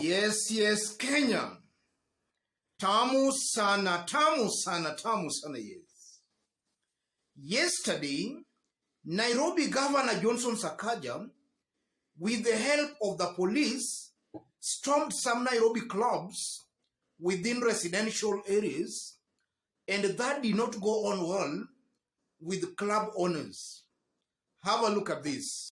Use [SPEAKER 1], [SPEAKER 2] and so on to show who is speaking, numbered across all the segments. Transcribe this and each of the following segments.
[SPEAKER 1] Yes, Kenya. Tamu sana, yes. Yesterday, Nairobi Governor Johnson Sakaja, with the help of the police, stormed some Nairobi clubs within residential areas, and that did not go on well with club owners. Have a look at this.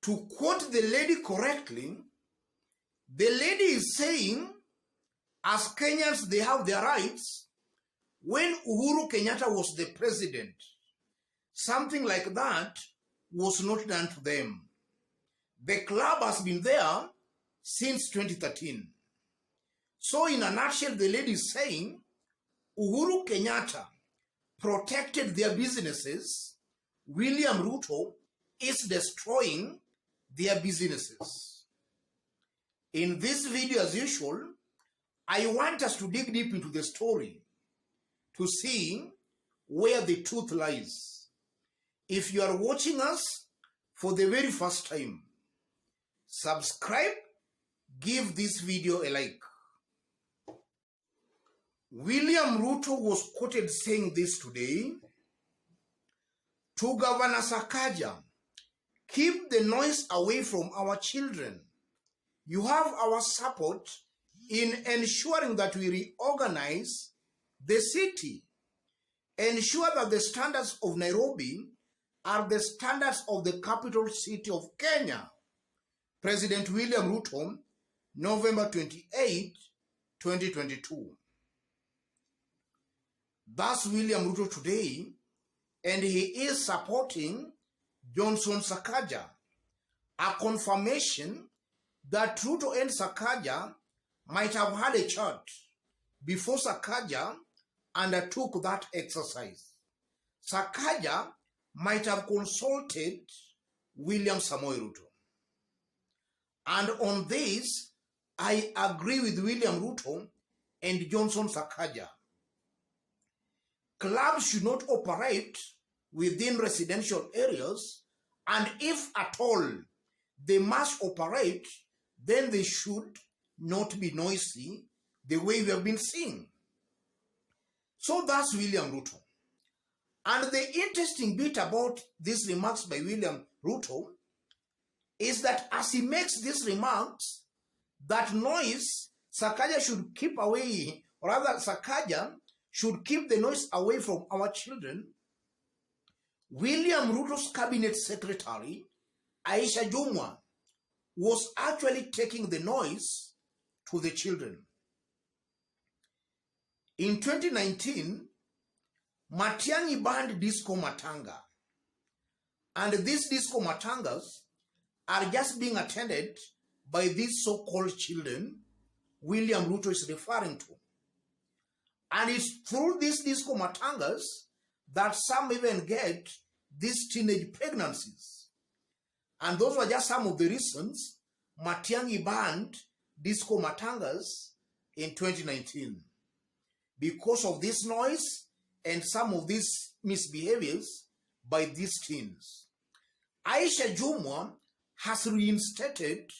[SPEAKER 1] To quote the lady correctly, the lady is saying, as Kenyans, they have their rights. When Uhuru Kenyatta was the president, something like that was not done to them. The club has been there since 2013. So in a nutshell, the lady is saying, Uhuru Kenyatta protected their businesses. William Ruto is destroying their businesses. In this video, as usual, I want us to dig deep into the story to see where the truth lies. If you are watching us for the very first time, subscribe, give this video a like. William Ruto was quoted saying this today to Governor Sakaja: keep the noise away from our children. You have our support in ensuring that we reorganize the city. Ensure that the standards of Nairobi are the standards of the capital city of Kenya. President William Ruto, November 28, 2022. That's William Ruto today, and he is supporting Johnson Sakaja, a confirmation that Ruto and Sakaja might have had a chat before Sakaja undertook that exercise. Sakaja might have consulted William Samoei Ruto. And on this, I agree with William Ruto and Johnson Sakaja. Clubs should not operate within residential areas, and if at all they must operate, then they should not be noisy the way we have been seeing. So that's William Ruto. And the interesting bit about these remarks by William Ruto is that as he makes these remarks, that noise Sakaja should keep away, or rather Sakaja should keep the noise away from our children, William Ruto's cabinet secretary, Aisha Jumwa, was actually taking the noise to the children. In 2019, Matiang'i banned disco matanga, and these disco matangas are just being attended by these so-called children William Ruto is referring to. And it's through these disco matangas that some even get these teenage pregnancies. And those were just some of the reasons Matiang'i banned disco matangas in 2019. Because of this noise and some of these misbehaviors by these teens. Aisha Jumwa has reinstated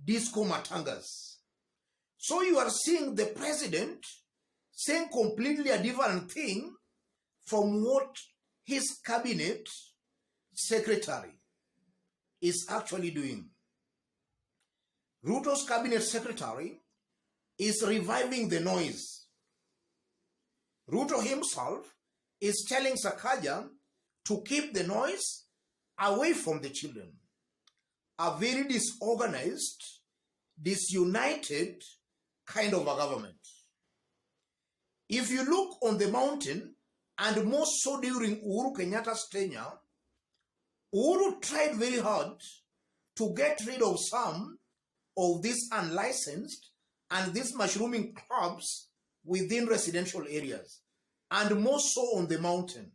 [SPEAKER 1] disco matangas. So you are seeing the president saying completely a different thing from what his cabinet secretary is actually doing. Ruto's cabinet secretary is reviving the noise. Ruto himself is telling Sakaja to keep the noise away from the children. A very disorganized, disunited kind of a government. If you look on the mountain, and more so during Uhuru Kenyatta's tenure, Uhuru tried very hard to get rid of some of these unlicensed and these mushrooming clubs within residential areas, and more so on the mountain.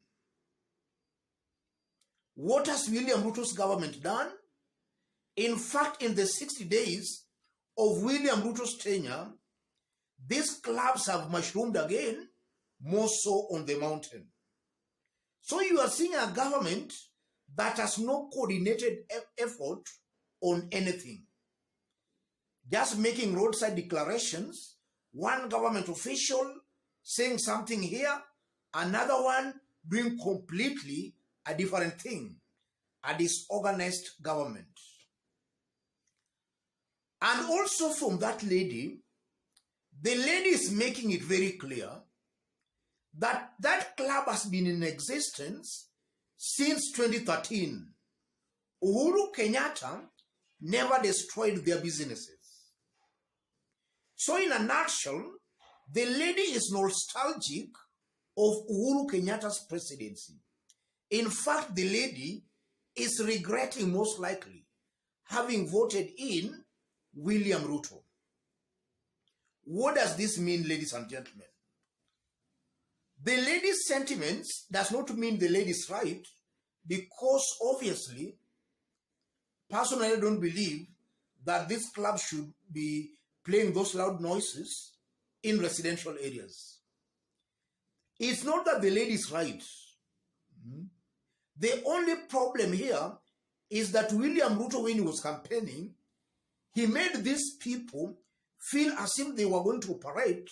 [SPEAKER 1] What has William Ruto's government done? In fact, in the 60 days of William Ruto's tenure, these clubs have mushroomed again, more so on the mountain. So you are seeing a government that has no coordinated effort on anything. Just making roadside declarations, one government official saying something here, another one doing completely a different thing, a disorganized government. And also from that lady, the lady is making it very clear that that club has been in existence since 2013. Uhuru Kenyatta never destroyed their businesses. So in a nutshell, the lady is nostalgic of Uhuru Kenyatta's presidency. In fact, the lady is regretting most likely having voted in William Ruto. What does this mean, ladies and gentlemen? The lady's sentiments does not mean the lady's right, because obviously, personally, I don't believe that this club should be playing those loud noises in residential areas. It's not that the lady is right. The only problem here is that William Ruto, when he was campaigning, he made these people feel as if they were going to operate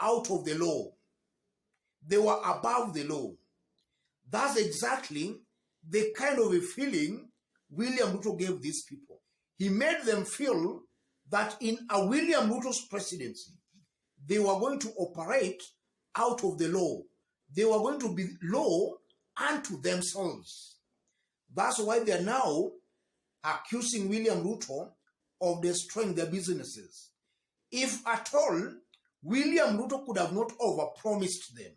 [SPEAKER 1] out of the law. They were above the law. That's exactly the kind of a feeling William Ruto gave these people. He made them feel that in a William Ruto's presidency, they were going to operate out of the law. They were going to be law unto themselves. That's why they are now accusing William Ruto of destroying their businesses. If at all, William Ruto could have not overpromised them,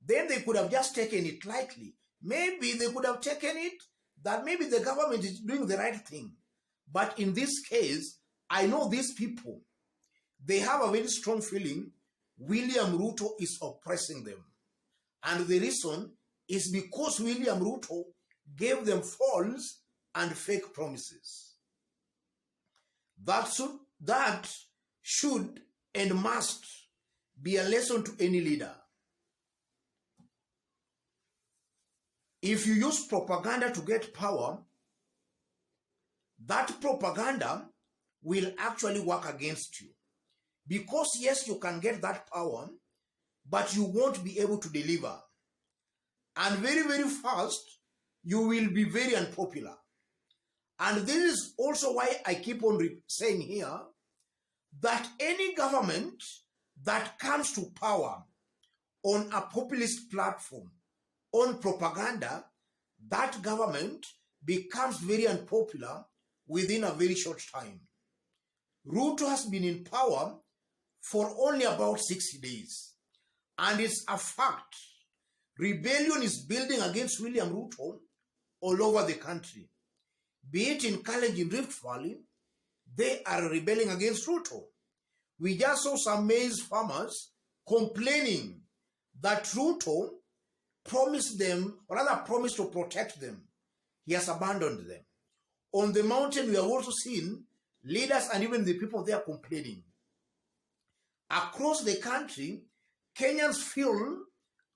[SPEAKER 1] then they could have just taken it lightly. Maybe they could have taken it that maybe the government is doing the right thing. But in this case, I know these people, they have a very strong feeling William Ruto is oppressing them. And the reason is because William Ruto gave them false and fake promises. That should and must be a lesson to any leader. If you use propaganda to get power, that propaganda will actually work against you. Because yes, you can get that power, but you won't be able to deliver. And very, very fast, you will be very unpopular. And this is also why I keep on saying here that any government that comes to power on a populist platform, on propaganda, that government becomes very unpopular within a very short time. Ruto has been in power for only about 60 days. And it's a fact. Rebellion is building against William Ruto all over the country. Be it in Kalenjin Rift Valley, they are rebelling against Ruto. We just saw some maize farmers complaining that Ruto promised them, or rather promised to protect them. He has abandoned them. On the mountain, we have also seen leaders and even the people there complaining. Across the country, Kenyans feel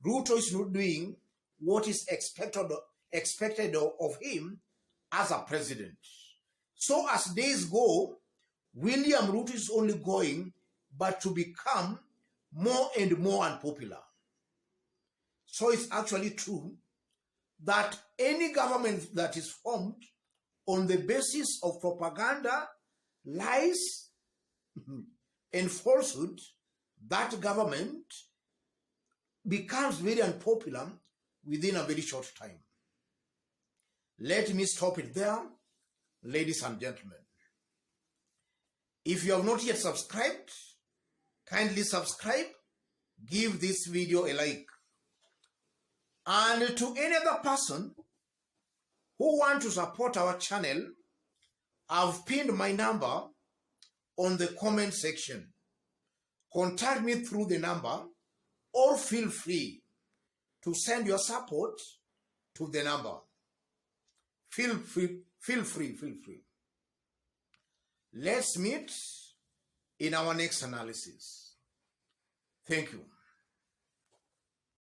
[SPEAKER 1] Ruto is not doing what is expected of him as a president. So as days go, William Ruto is only going but to become more and more unpopular. So it's actually true that any government that is formed on the basis of propaganda, lies, and falsehood, that government becomes very unpopular within a very short time. Let me stop it there, ladies and gentlemen. If you have not yet subscribed, kindly subscribe give this video a like. And to any other person who want to support our channel, I've pinned my number on the comment section. Contact me through the number or feel free to send your support to the number. Feel free. Let's meet in our next analysis. Thank you.